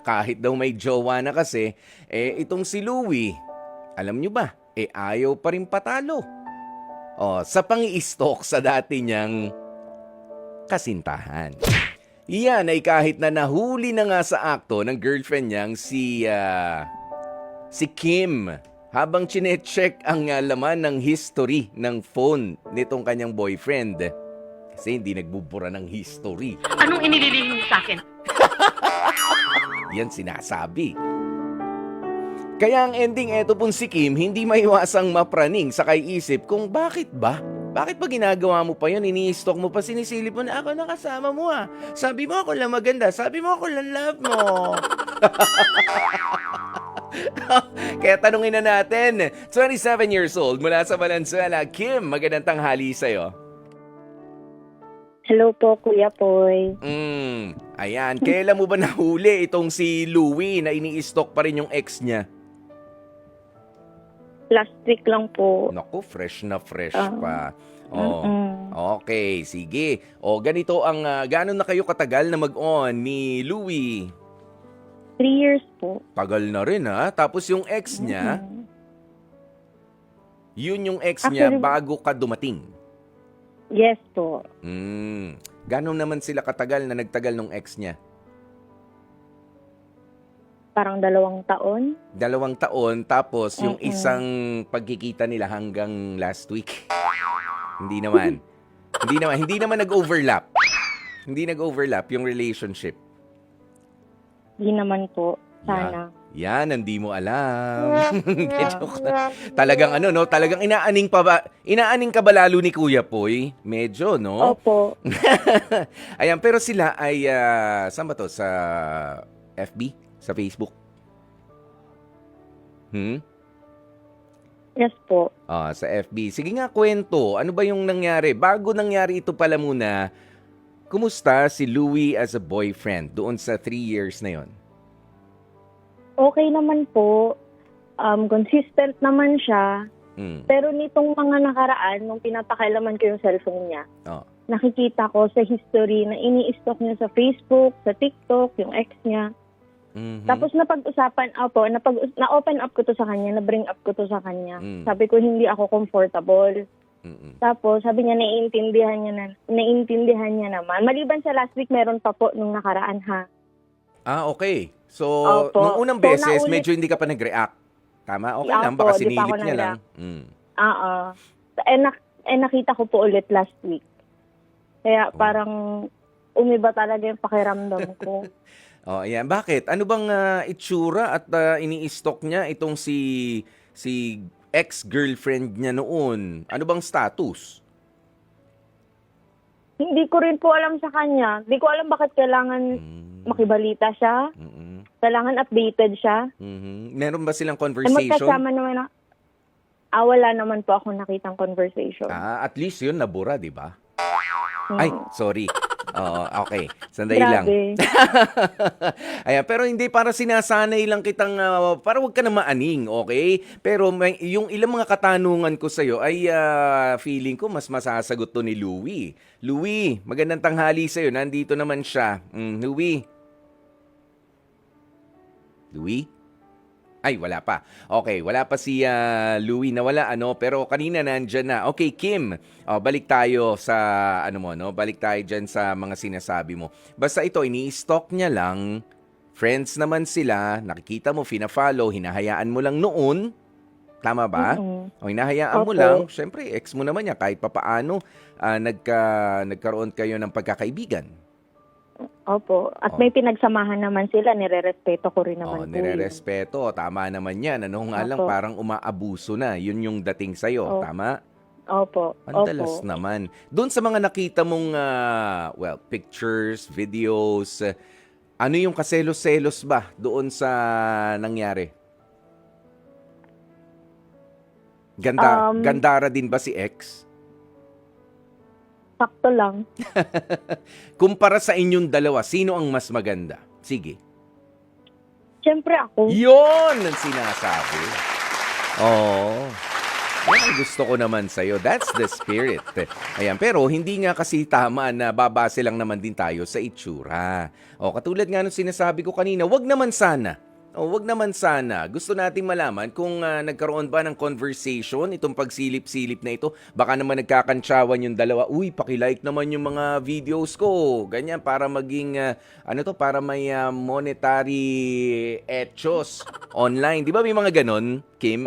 Kahit daw may jowa na kasi, itong si Louie, alam nyo ba, ayaw pa rin patalo. Sa pang-i-stalk sa dati niyang kasintahan. Iyan ay kahit na nahuli na nga sa akto ng girlfriend niyang si Kim. Habang chinecheck ang laman ng history ng phone nitong kanyang boyfriend. Kasi hindi nagbubura ng history. Anong inililihim mo sa akin? Yan sinasabi. Kaya ang ending eto pong si Kim, hindi maiwasang mapraning sa kaiisip kung bakit ba? Bakit ba ginagawa mo pa yun? Ini-stalk mo pa, sinisilip mo na ako nakasama mo ah. Sabi mo ako lang maganda, sabi mo ako lang love mo. Kaya tanungin na natin, 27 years old mula sa Valenzuela, Kim, magandang tanghali sa'yo. Hello po, Kuya Poy. Ayan, kailan mo ba nahuli itong si Louie na ini-stalk pa rin yung ex niya? Last week lang po. Naku, fresh na fresh Ah. pa. Okay, sige. Ganito ang, gaano na kayo katagal na mag-on ni Louie? 3 years po. Tagal na rin ha. Tapos yung ex niya, yun yung ex niya Actually, bago ka dumating. Yes po. Gaano naman sila katagal na nagtagal nung ex niya? Parang 2 taon. 2 taon, tapos yung isang pagkikita nila hanggang last week. Hindi naman. Hindi naman nag-overlap. Hindi nag-overlap yung relationship. Di naman po. Sana. Yan, hindi mo alam. Joke lang. Talagang talagang inaaning ka ba lalo ni Kuya Poy? Medyo, no? Opo. Ayan, pero sila ay, saan ba to? Sa FB? Sa Facebook? Yes po. Sa FB. Sige nga, kwento. Ano ba yung nangyari? Bago nangyari ito pala muna, kumusta si Louie as a boyfriend doon sa 3 years na yon? Okay naman po. Consistent naman siya. Pero nitong mga nakaraan, nung pinapakailaman ko yung cellphone niya, nakikita ko sa history na ini-stalk niya sa Facebook, sa TikTok, yung ex niya. Tapos napag-usapan, na-open up ko to sa kanya, na-bring up ko to sa kanya. Sabi ko, hindi ako comfortable. Tapos, sabi niya, naiintindihan niya naman. Maliban sa last week, meron pa po nung nakaraan ha. Okay. So, Opo. nung unang So, beses, naulit- medyo hindi ka pa nag-react. Tama? Okay lang, Opo, baka di pa ako sinilip niya lang. Oo. Nakita ko po ulit last week. Kaya parang umiba talaga yung pakiramdam ko. Ayan. Bakit? Ano bang itsura at ini-stalk niya itong si ex-girlfriend niya noon? Ano bang status? Hindi ko rin po alam sa kanya. Hindi ko alam bakit kailangan makibalita siya. Kailangan updated siya. Meron ba silang Eh, conversation? magkasama naman wala naman po ako nakitang conversation. At least yun, nabura, di ba? Ay, sorry. Okay. Sandali lang. Grabe. Ayan, pero hindi para sinasanay lang kitang, para wag ka na maaning, okay? Pero yung ilang mga katanungan ko sa'yo ay feeling ko mas masasagot to ni Louie. Louie, magandang tanghali sa'yo. Nandito naman siya. Louie? Louie? Ay, wala pa. Okay, wala pa si Louie, nawala pero kanina nandyan na. Okay, Kim, balik tayo sa balik tayo dyan sa mga sinasabi mo. Basta ito, ini-stalk niya lang, friends naman sila, nakikita mo, fina-follow, hinahayaan mo lang noon, tama ba? O hinahayaan mo Opo. lang, syempre, ex mo naman niya, kahit papaano, nagkaroon kayo ng pagkakaibigan. Opo. At may pinagsamahan naman sila. Nire-respeto ko rin naman po yun. Nirerespeto, tama naman yan. Nga lang, Opo. parang umaabuso na. Yun yung dating sa'yo, Opo. tama? Opo. Ang dalas naman. Doon sa mga nakita mong, pictures, videos, ano yung kaselos-selos ba doon sa nangyari? Gandara din ba si ex? Sakto lang. Kumpara sa inyong dalawa, sino ang mas maganda? Sige. Siyempre ako. Yun ang sinasabi. Oo. Yan ang gusto ko naman sa'yo. That's the spirit. Ayan, pero hindi nga kasi tama na babase lang naman din tayo sa itsura. O, katulad nga nung sinasabi ko kanina, wag naman sana. Wag naman sana. Gusto nating malaman kung nagkaroon ba ng conversation itong pagsilip-silip na ito. Baka naman nagkakantsawan yung dalawa. Uy, pakilike naman yung mga videos ko. Ganyan, para maging, para may monetary etos online. Di ba may mga ganon, Kim?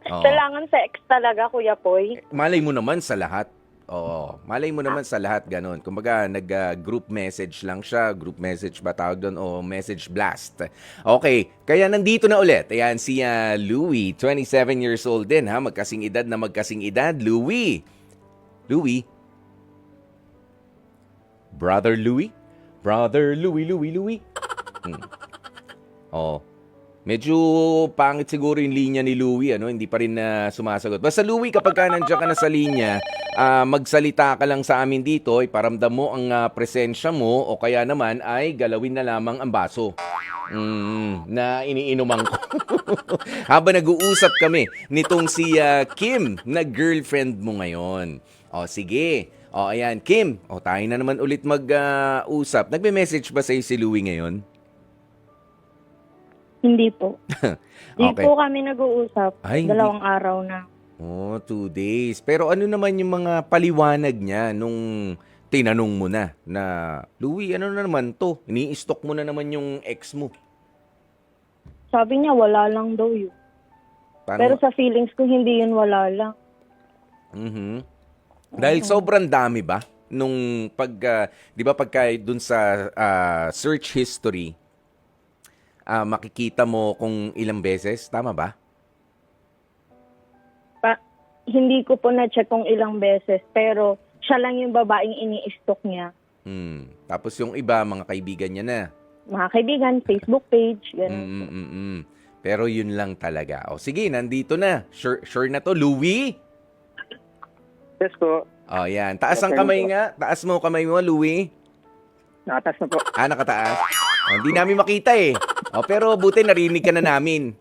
Kailangan sex talaga, Kuya Poy. Malay mo naman sa lahat. Oo, malay mo naman sa lahat ganun. Kumbaga, nag-group message lang siya. Group message ba tawag doon? O message blast. Okay, kaya nandito na ulit. Ayan, si Louie, 27 years old din, ha? Magkasing edad na magkasing edad. Louie. Louie? Brother Louie? Brother Louie. Oh. Medyo pangit siguro yung linya ni Louie, hindi pa rin sumasagot. Basta Louie, kapag ka nandiyan ka na sa linya, magsalita ka lang sa amin dito, iparamdam mo ang presensya mo o kaya naman ay galawin na lamang ang baso na iniinuman ko. Habang nag-uusap kami nitong si Kim na girlfriend mo ngayon. O sige. O ayan, Kim, tayo na naman ulit mag-usap. Nagme-message ba sa'yo si Louie ngayon? Hindi po. Hindi Okay. po kami nag-uusap. Ay, 2 araw na. 2 days. Pero ano naman yung mga paliwanag niya nung tinanong mo na Louie, ano na naman to? Ini-stalk mo na naman yung ex mo. Sabi niya, wala lang daw yun. Pero sa feelings ko, hindi yun wala lang. Dahil sobrang dami ba? Nung di ba pagka dun sa search history, makikita mo kung ilang beses, tama ba? Hindi ko po na-check kung ilang beses, pero siya lang yung babaeng ini-stalk niya. Tapos yung iba, mga kaibigan niya na. Mga kaibigan, Facebook page, gano'n. Pero yun lang talaga. O sige, nandito na. Sure na to, Louie? Yes po. O yan. Taas ang kamay nga. Taas mo kamay mo, Louie. Nakataas na po. Nakataas. Hindi namin makita eh. Pero buti narinig ka na namin.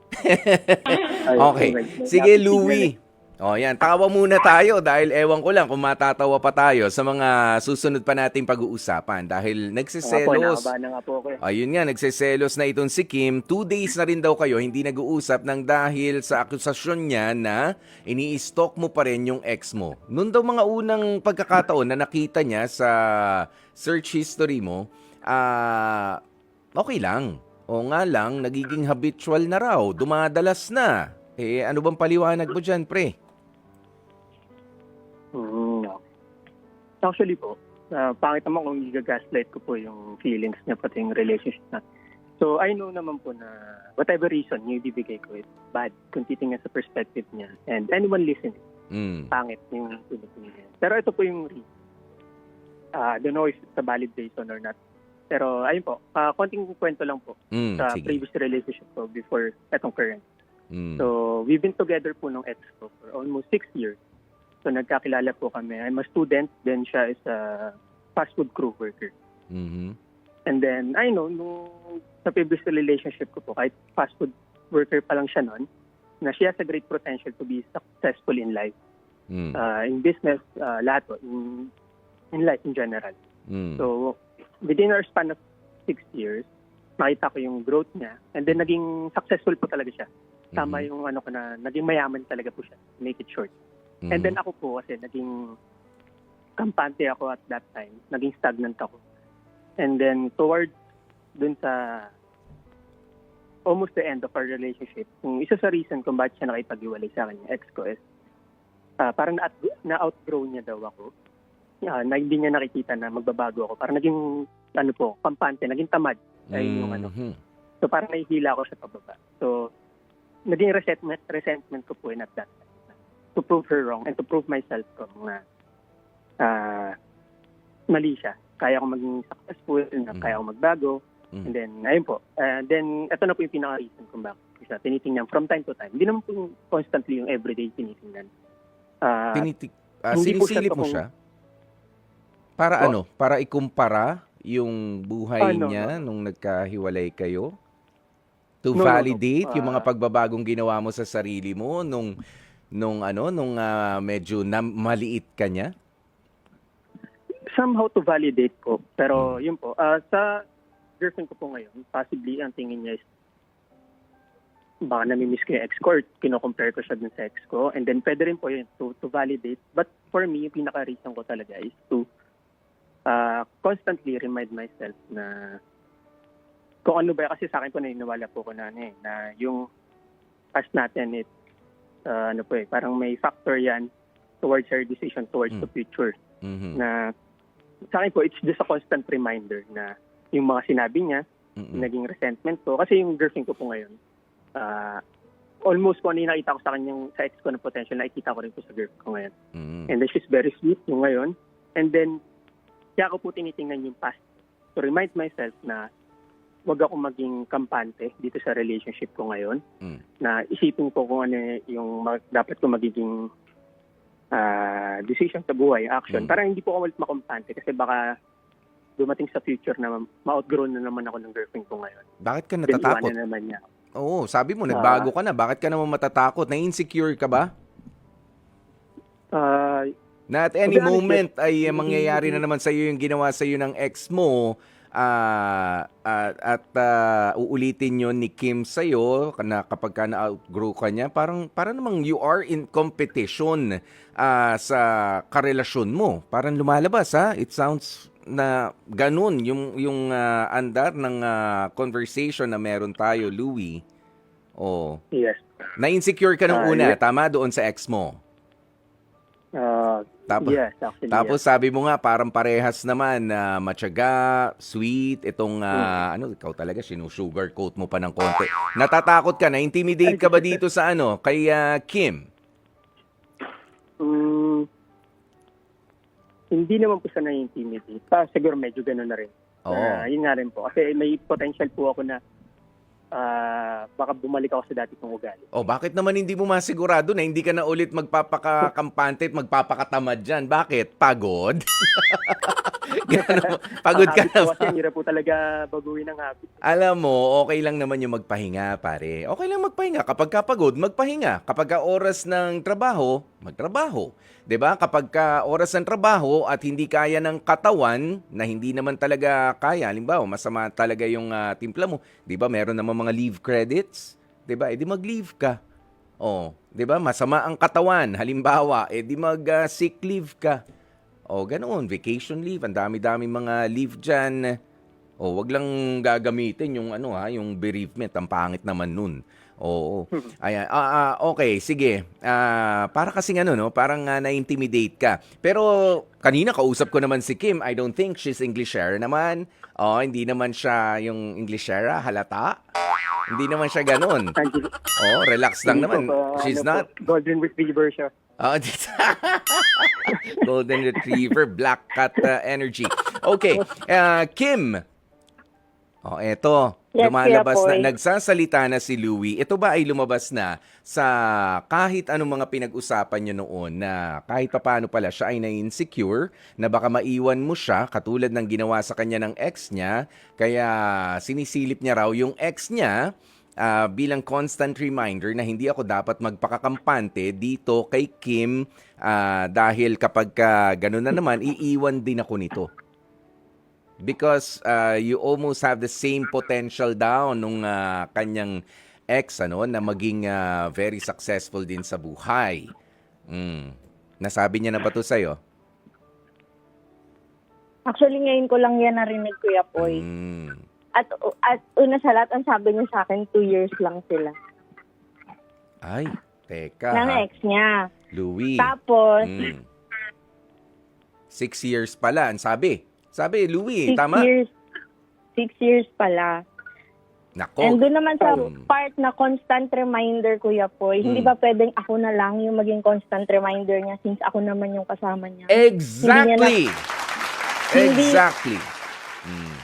Okay. Sige, Louie. Yan. Tawa muna tayo dahil ewan ko lang kung matatawa pa tayo sa mga susunod pa nating pag-uusapan dahil nagsiselos. Nakabahan na nga po ako eh. Ayun nga, nagsiselos na itong si Kim. 2 days na rin daw kayo hindi nag-uusap nang dahil sa akusasyon niya na ini-stalk mo pa rin yung ex mo. Noon daw mga unang pagkakataon na nakita niya sa search history mo, okay lang. O nga lang, nagiging habitual na raw. Dumadalas na. Ano bang paliwanag mo dyan, pre? Actually po, pangit naman kung i-gaslight ko po yung feelings niya pati yung relationship na. So, I know naman po na whatever reason yung ibibigay ko is bad kung titingnan sa perspective niya. And anyone listening, pangit yung pinitingin niya. Pero ito po yung reason. I don't know if it's a valid reason or not. Pero ayun po, konting kwento lang po sa sige. previous relationship ko before etong current. So, we've been together po nung ex ko for almost 6 years. So, nagkakilala po kami. I'm a student, then siya is a fast food crew worker. And then, I know, nung sa previous relationship ko po, kahit fast food worker pa lang siya noon, na she has a great potential to be successful in life. In business, lahat po, in life in general. So, within our span of 6 years, nakita ko yung growth niya. And then, naging successful po talaga siya. Tama yung naging mayaman talaga po siya. Make it short. And then ako po kasi naging kampante ako at that time. Naging stagnant ako. And then towards dun sa almost the end of our relationship, yung isa sa reason kung bakit siya nakipag-iwalay sa akin, yung ex ko is parang na-outgrow niya daw ako. Na hindi niya nakikita na magbabago ako. Parang naging kampante, naging tamad. Ay yung So parang nahihila ako sa pababa. So naging resentment ko po at that time. To prove her wrong and to prove myself wrong na mali siya. Kaya ako maging successful, kaya ako magbago. And then, ayun po. Then, ito na po yung pinaka-reason kung bakit siya tinitingnan from time to time. Hindi naman po constantly yung everyday tinitingnan. Sinisilip mo siya? Para ano? Para ikumpara yung buhay niya nung nagkahiwalay kayo? To validate yung mga pagbabagong ginawa mo sa sarili mo nung nung medyo maliit ka niya? Somehow to validate po. Pero yun po, sa girlfriend ko po ngayon, possibly ang tingin niya is baka namimiss ko yung ex ko or kino-compare ko siya dun sa ex ko. And then pwede rin po yun to validate. But for me, yung pinaka-reason ko talaga is to constantly remind myself na kung ano ba, kasi sa akin po naniniwala po ko na yung past natin, parang may factor yan towards our decision towards the future. Mhm. Na sa akin po, it's just a constant reminder na yung mga sinabi niya, naging resentment ko. Kasi yung girlfriend ko po ngayon, almost kung ano yung nakita ko sa kanyang, sa ex ko na potential, nakikita ko rin po sa girlfriend ko ngayon. And then she's very sweet yung ngayon. And then, kaya ko po tinitingnan yung past to remind myself na wag ako maging kampante dito sa relationship ko ngayon. Na isipin ko kung ano yung dapat ko magiging decision sa buhay, action. Parang hindi po ako ulit makumpante kasi baka dumating sa future na ma-outgrow na naman ako ng girlfriend ko ngayon. Bakit ka Then natatakot? iwanan na naman niya. Oo, sabi mo, nagbago ka na. Bakit ka naman matatakot? Na-insecure ka ba? Na at any to be honest, moment ay mangyayari na naman sa iyo yung ginawa sa iyo ng ex mo at uulitin yon ni Kim sa iyo na kapag ka na-outgrow ka niya, parang namang you are in competition sa karelasyon mo. Parang lumalabas ha. It sounds na ganun yung andar ng conversation na meron tayo, Louie. Oh. Yes. Na-insecure ka nung una, Yes. tama, doon sa ex mo. Yes, actually. Tapos sabi mo nga parang parehas naman na matyaga, sweet, itong ikaw talaga sinusugarcoat mo pa ng konti. Natatakot ka, na-intimidate ka ba dito sa kay Kim? Hindi naman po sa na-intimidate. Siguro medyo gano'n na rin. Oo. Yun nga rin po. Kasi may potential po ako na baka bumalik ako sa dati kong ugali. Oh, bakit naman hindi mo masigurado na hindi ka na ulit magpapakakampante at magpapakatamad dyan? Bakit? Pagod? Pagod ka na ba? Kasi hirap po talaga baguhin ang habit. Alam mo, okay lang naman yung magpahinga, pare. Okay lang magpahinga. Kapag ka pagod, magpahinga. Kapag ka oras ng trabaho, magtrabaho. 'Di ba? Kapag ka oras ng trabaho at hindi kaya ng katawan, na hindi naman talaga kaya, halimbawa, masama talaga yung timpla mo, 'di ba? Meron naman mga leave credits, 'di ba? Edi mag-leave ka. Oh, 'di ba? Masama ang katawan, halimbawa, edi mag-sick leave ka. O, ganoon, vacation leave, ang dami-dami mga leave dyan. O, wag lang gagamitin yung yung bereavement, ang pangit naman nun. Oo. Ayan. Okay, sige. Para kasing parang na-intimidate ka. Pero kanina kausap ko naman si Kim. I don't think she's Englishera naman. Oh, hindi naman siya yung Englishera, halata. Hindi naman siya ganun. Oh, relax lang naman. She's not. Golden Retriever siya. Golden Retriever, Black Cat energy. Okay, Kim. Oh, eto. Yes, Lumalabas Kuya na. Poy. Nagsasalita na si Louie. Ito ba ay lumabas na sa kahit anong mga pinag-usapan nyo noon na kahit papaano pala siya ay na-insecure, na baka maiwan mo siya katulad ng ginawa sa kanya ng ex niya, kaya sinisilip niya raw yung ex niya bilang constant reminder na hindi ako dapat magpakakampante dito kay Kim dahil kapag gano'n na naman, iiwan din ako nito. Because you almost have the same potential daw nung kanyang ex na maging very successful din sa buhay. Nasabi niya na ba to sa'yo? Actually, ngayon ko lang yan narinig, Kuya Poy. At una sa lahat, ang sabi niya sa akin, 2 years lang sila. Ay, teka. Ng ex niya. Louie. Tapos, 6 years pala, ang sabi. Sabi, Louie, 6 tama? years. 6 years pala. Nako. And doon naman sa part na constant reminder, Kuya Poy, hindi ba pwedeng ako na lang yung maging constant reminder niya since ako naman yung kasama niya? Exactly. Exactly.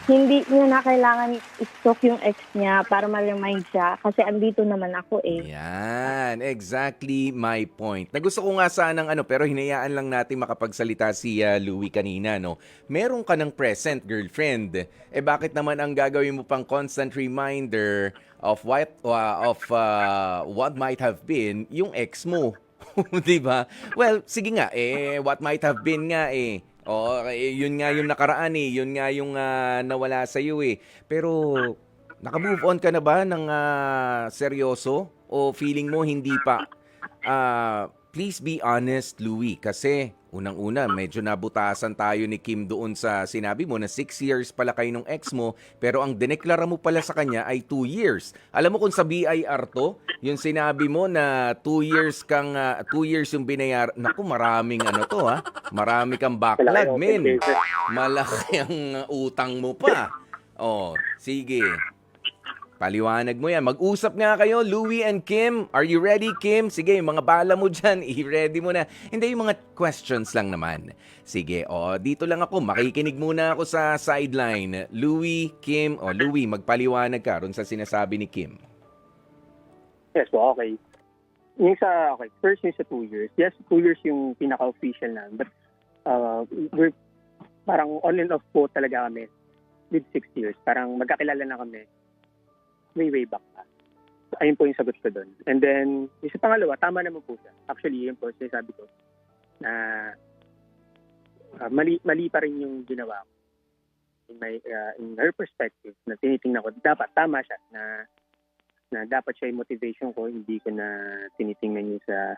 Hindi niya na kailangan i-stalk yung ex niya para ma-remind siya kasi andito naman ako eh. Yan, exactly my point. Nagusto ko nga sanang pero hinayaan lang natin makapagsalita si Louie kanina, no? Meron ka ng present girlfriend. Bakit naman ang gagawin mo pang constant reminder of what might have been yung ex mo? 'Di ba? Well, sige nga, what might have been nga, Oo, yun nga yung nakaraan, Yun nga yung, nawala sa'yo, Pero naka-move on ka na ba ng, seryoso o feeling mo hindi pa? Please be honest, Louie, kasi unang-una medyo nabutasan tayo ni Kim doon sa sinabi mo na 6 years pala kayo nung ex mo, pero ang dineklara mo pala sa kanya ay 2 years. Alam mo kung sa BIR to, yung sinabi mo na 2 years kang 2 years yung binayar. Naku, maraming ano to ha. Marami kang backlog, men. Malaki ang utang mo pa. Oh, sige. Paliwanag mo yan. Mag-usap nga kayo, Louie and Kim. Are you ready, Kim? Sige, mga bala mo dyan, i-ready mo na. Hindi, yung mga questions lang naman. Sige, dito lang ako. Makikinig muna ako sa sideline. Louie, Kim, Louie, magpaliwanag ka ron sa sinasabi ni Kim. Yes po, okay. First yung sa 2 years. Yes, 2 years yung pinaka-official na. But we're parang on and off po talaga kami with 6 years. Parang magkakilala na kami way back pa. Ayun po yung sagot ko doon. And then, yung sa pangalawa, tama naman po siya. Actually, yun po, sinasabi ko na mali pa rin yung ginawa ko. In her perspective, na tinitingnan ko, dapat tama siya na dapat siya yung motivation ko, hindi ko na tinitingnan yung sa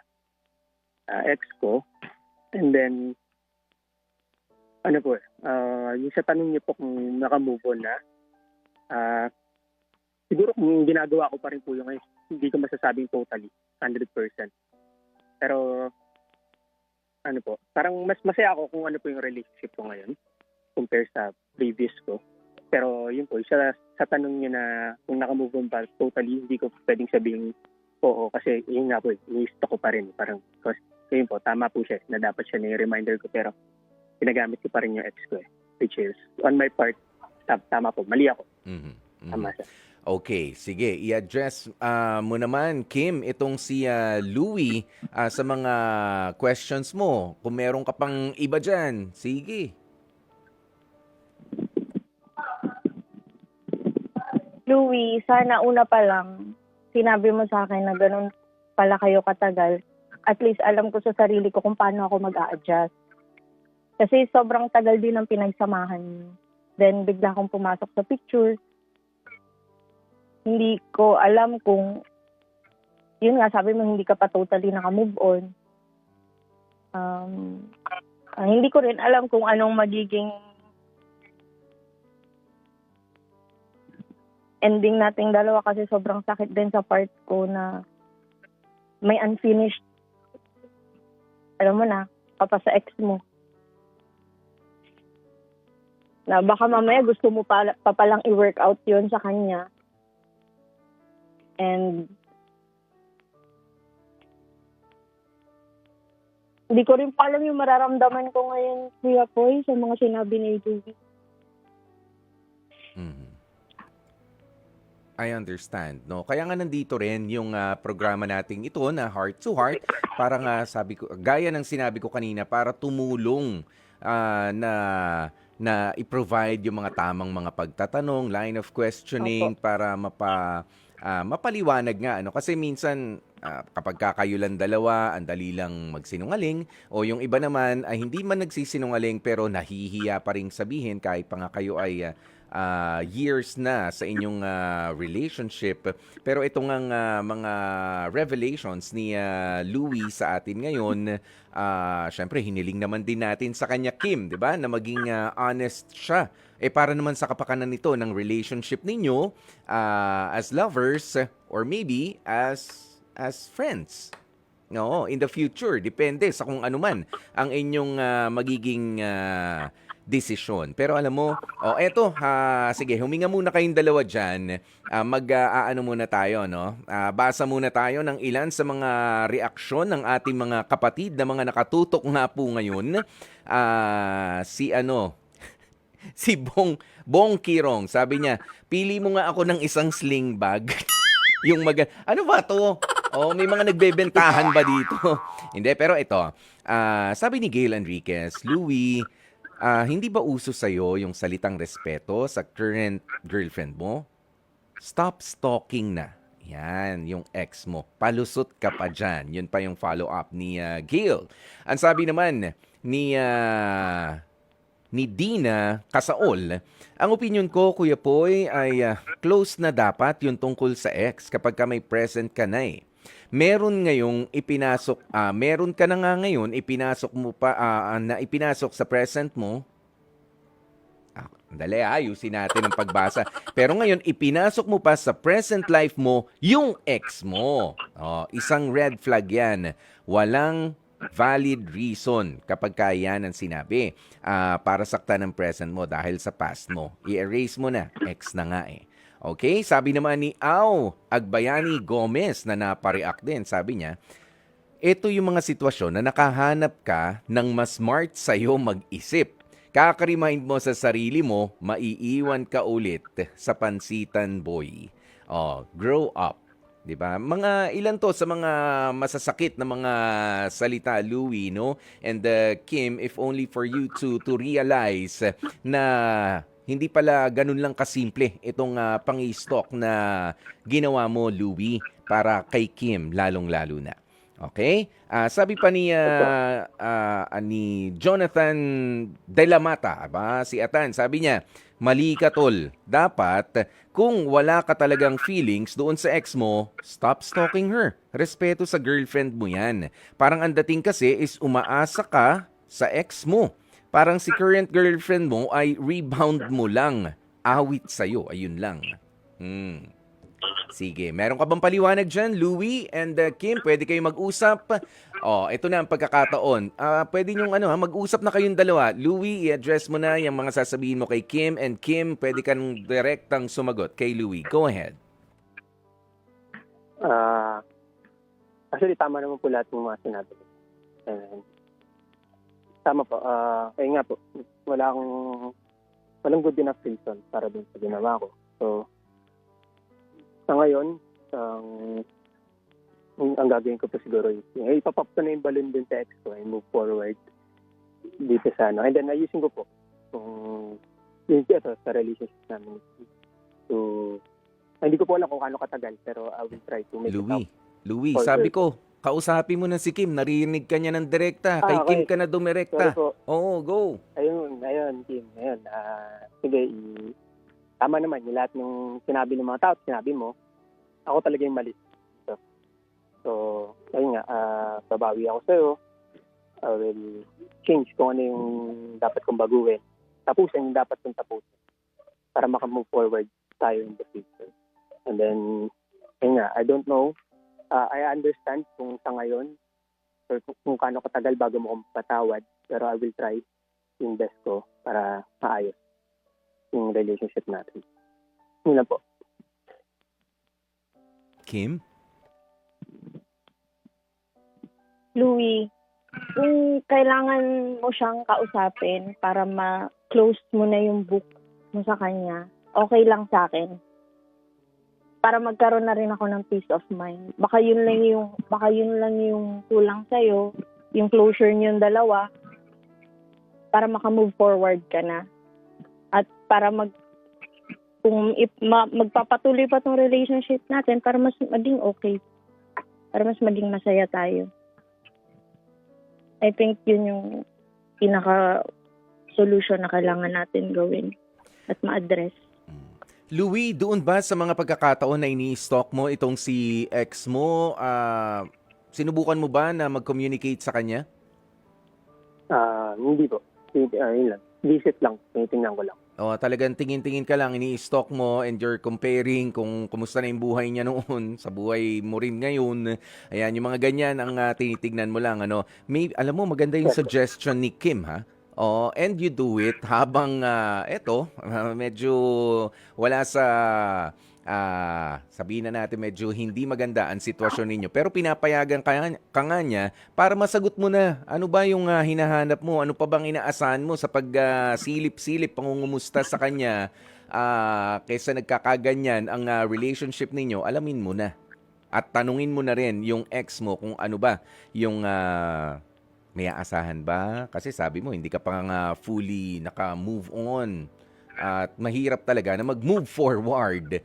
ex ko. And then, yung sa tanong niyo po kung naka-move on na, siguro kung ginagawa ko pa rin po yung hindi ko masasabing totally, 100%. Pero, parang mas masaya ako kung ano po yung relationship ko ngayon compare sa previous ko. Pero yun po, sa tanong niyo na kung naka-move on ba totally, hindi ko pwedeng sabihin oo kasi yun nga po, i-gusto ko pa rin. Parang, kasi yun po, tama po siya na dapat siya na yung reminder ko pero ginagamit ko pa rin yung ex ko which is, on my part, tama po, mali ako. Tama siya. Okay, sige. I-address mo naman, Kim, itong si Louie sa mga questions mo. Kung meron ka pang iba dyan, sige. Louie, sana una pa lang, sinabi mo sa akin na ganun pala kayo katagal. At least alam ko sa sarili ko kung paano ako mag-a-adjust. Kasi sobrang tagal din ang pinagsamahan niyo. Then bigla akong pumasok sa picture. Hindi ko alam kung, yun nga, sabi mo hindi ka pa totally naka-move on. Hindi ko rin alam kung anong magiging ending nating dalawa kasi sobrang sakit din sa part ko na may unfinished, alam mo na, pa sa ex mo. Na baka mamaya gusto mo pa palang i-work out yun sa kanya. And hindi ko rin pa alam yung mararamdaman ko ngayon, Kuya Poy, sa mga sinabi ni Judy. I understand, no? Kaya nga nandito rin yung programa nating ito na Heart to Heart para nga sabi ko, gaya ng sinabi ko kanina, para tumulong na i-provide yung mga tamang mga pagtatanong, line of questioning para mapaliwanag nga kasi minsan kapag kayo lang dalawa, ang dali lang magsinungaling o yung iba naman ay hindi man nagsisinungaling pero nahihiya pa ring sabihin kahit pa nga kayo ay years na sa inyong relationship. Pero itong mga revelations ni Louie sa atin ngayon, syempre hiniling naman din natin sa kanya, Kim, 'di ba? Na maging honest siya. Para naman sa kapakanan nito ng relationship ninyo as lovers or maybe as friends. No, in the future, depende sa kung ano man ang inyong magiging desisyon. Pero alam mo, eto, sige, huminga muna kayong dalawa dyan. Mag-aano muna tayo, no? Basa muna tayo ng ilan sa mga reaksyon ng ating mga kapatid na mga nakatutok nga po ngayon. Si Bong Kirong, sabi niya, pili mo nga ako ng isang sling bag. Ano ba to? May mga nagbebentahan ba dito? Hindi, pero ito, sabi ni Gail Enriquez, Louie, hindi ba uso sa'yo yung salitang respeto sa current girlfriend mo? Stop stalking na. Yan, yung ex mo. Palusot ka pa dyan. Yun pa yung follow-up ni Gail. Ang sabi naman ni Dina Kasaol, ang opinion ko, Kuya Poy, ay close na dapat yung tungkol sa ex kapag ka may present ka na eh. Meron ka na nga ngayon, ipinasok mo pa, na ipinasok sa present mo. Dali, ayusin natin ang pagbasa. Pero ngayon, ipinasok mo pa sa present life mo yung ex mo. Isang red flag yan. Walang valid reason kapag kaya ang sinabi para saktan ng present mo dahil sa past mo. I-erase mo na. Ex na nga eh. Okay? Sabi naman ni Agbayani Gomez na napareact din. Sabi niya, ito yung mga sitwasyon na nakahanap ka ng mas smart sa'yo mag-isip. Kaka-remind mo sa sarili mo, maiiwan ka ulit sa pansitan, boy. Grow up. 'Di ba? Mga ilan to sa mga masasakit na mga salita, Louie, no? And Kim, if only for you to realize na hindi pala ganun lang kasimple itong pang-i-stalk na ginawa mo, Louie, para kay Kim lalong-lalo na. Okay? Sabi pa ni Jonathan De La Mata, si Atan, sabi niya, mali ka tol. Dapat, kung wala ka talagang feelings doon sa ex mo, stop stalking her. Respeto sa girlfriend mo yan. Parang ang dating kasi is umaasa ka sa ex mo. Parang si current girlfriend mo ay rebound mo lang. Awit sa'yo. Ayun lang. Sige, meron ka bang paliwanag dyan, Louie and Kim? Pwede kayo mag-usap. Ito na ang pagkakataon. Pwede niyong mag-usap na kayong dalawa. Louie, i-address mo na yung mga sasabihin mo kay Kim. And Kim, pwede kang direktang sumagot kay Louie. Go ahead. Actually, tama naman po lahat ng mga sinabi. Tama po. Kaya nga po, walang good enough reason para dun sa ginawa ko. So, sa ngayon, ang gagawin ko po siguro is, ipapop ko na yung balloon din sa ex ko and move forward dito sa And then, ayusin ko po sa relationship namin. So, hindi ko po alam kung paano katagal, pero I will try to make it up. Louie, sabi ko, kausapin mo na si Kim. Narinig ka niya ng direkta. Kay Kim ka na dumirekta. Oo, go. Ayun, Kim. Sige, tama naman yung lahat ng sinabi ng mga tao, sinabi mo, ako talaga yung mali. So ayun nga, babawi ako sa'yo. I will change kung ano yung dapat kong baguhin. Tapusin yung dapat kong tapusin para makamove forward tayo in the future. And then, ayun nga, I don't know. I understand kung sa ngayon or kung kano katagal bago mo akong patawad, pero I will try yung best ko para maayos yung relationship natin. Yun na po. Kim? Louie, kung kailangan mo siyang kausapin para ma-close mo na yung book mo sa kanya, okay lang sa akin. Para magkaroon na rin ako ng peace of mind. Baka yun lang yung kulang sa'yo, yung closure niyong dalawa, para makamove forward ka na. At para magpapatuloy pa tong relationship natin para mas maging okay. Para mas maging masaya tayo. I think yun yung pinaka-solution na kailangan natin gawin at ma-address. Louie, doon ba sa mga pagkakataon na ini-stalk mo itong si ex mo, sinubukan mo ba na mag-communicate sa kanya? Hindi po. Yun lang. Visit lang. Tinitingnan ko lang. Talagang tingin-tingin ka lang, ini-stalk mo and you're comparing kung kumusta na yung buhay niya noon sa buhay mo rin ngayon. Ayan, yung mga ganyan ang tinitignan mo lang. Alam mo, maganda yung suggestion ni Kim, ha? And you do it habang medyo wala sa sabihin na natin medyo hindi maganda ang sitwasyon ninyo. Pero pinapayagan ka nga niya para masagot mo na ano ba yung hinahanap mo, ano pa bang inaasahan mo sa pag-silip-silip, pangungumusta sa kanya kaysa nagkakaganyan ang relationship ninyo, alamin mo na. At tanungin mo na rin yung ex mo kung ano ba yung may aasahan ba? Kasi sabi mo, hindi ka pa nga fully naka-move on. At mahirap talaga na mag-move forward.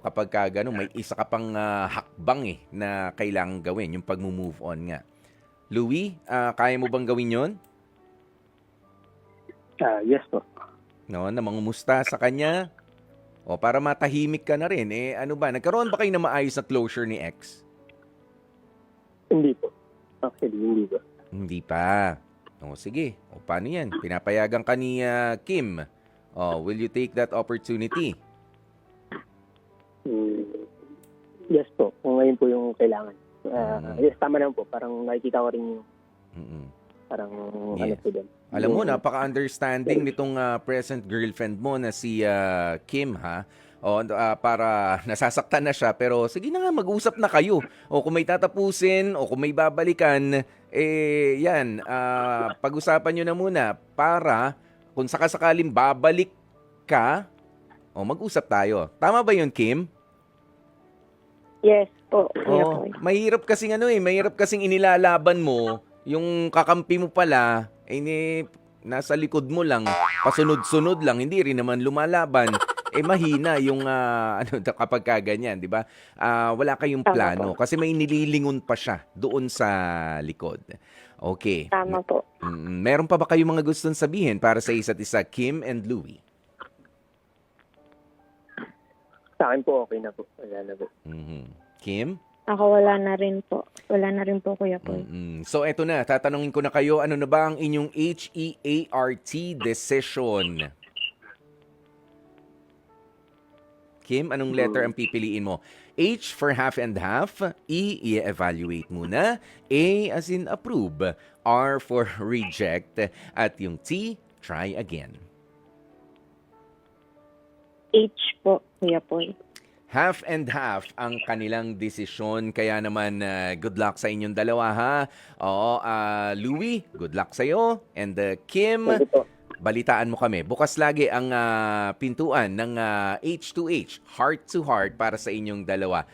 Kapag ka ganun, may isa ka pang hakbang na kailangang gawin, yung pag-move on nga. Louie, kaya mo bang gawin yon? Yes po. No, na mangumusta sa kanya? Para matahimik ka na rin. Ano ba? Nagkaroon ba kayo na maayos na closure ni ex? Hindi po. Actually, hindi po. Hindi pa. Sige. Paano yan? Pinapayagan ka ni Kim. Will you take that opportunity? Yes po. Kung ngayon po yung kailangan. Yes, tama naman po. Parang nakikita ko rin yung parang ano po din. Alam mo, napaka-understanding nitong present girlfriend mo na si Kim, ha? Para nasasaktan na siya, pero sige na nga, mag-usap na kayo. Kung may tatapusin, o kung may babalikan, yan, pag-usapan nyo na muna para kung sakasakaling babalik ka, mag-usap tayo. Tama ba yun, Kim? Yes po, Kuya Boy. Mahirap kasing mahirap kasing inilalaban mo, yung kakampi mo pala, nasa likod mo lang, pasunod-sunod lang, hindi rin naman lumalaban. Mahina yung kapag kaganyan, di ba? Wala kayong plano kasi may nililingon pa siya doon sa likod. Okay. Tama po. Meron pa ba kayong mga gustong sabihin para sa isa't isa, Kim and Louie? Sa akin po, okay na po. Wala na po. Kim? Ako wala na rin po. Wala na rin po, Kuya Boy. So eto na, tatanungin ko na kayo, ano na ba ang inyong HEART decision? Kim, anong letter ang pipiliin mo? H for half and half, E, i-evaluate muna, A as in approve, R for reject, at yung T, try again. H po, Kuya Boy. Half and half ang kanilang desisyon, kaya naman good luck sa inyong dalawa, ha? Louie, good luck sa'yo. And Kim, balitaan mo kami. Bukas lagi ang pintuan ng H2H, heart to heart, para sa inyong dalawa.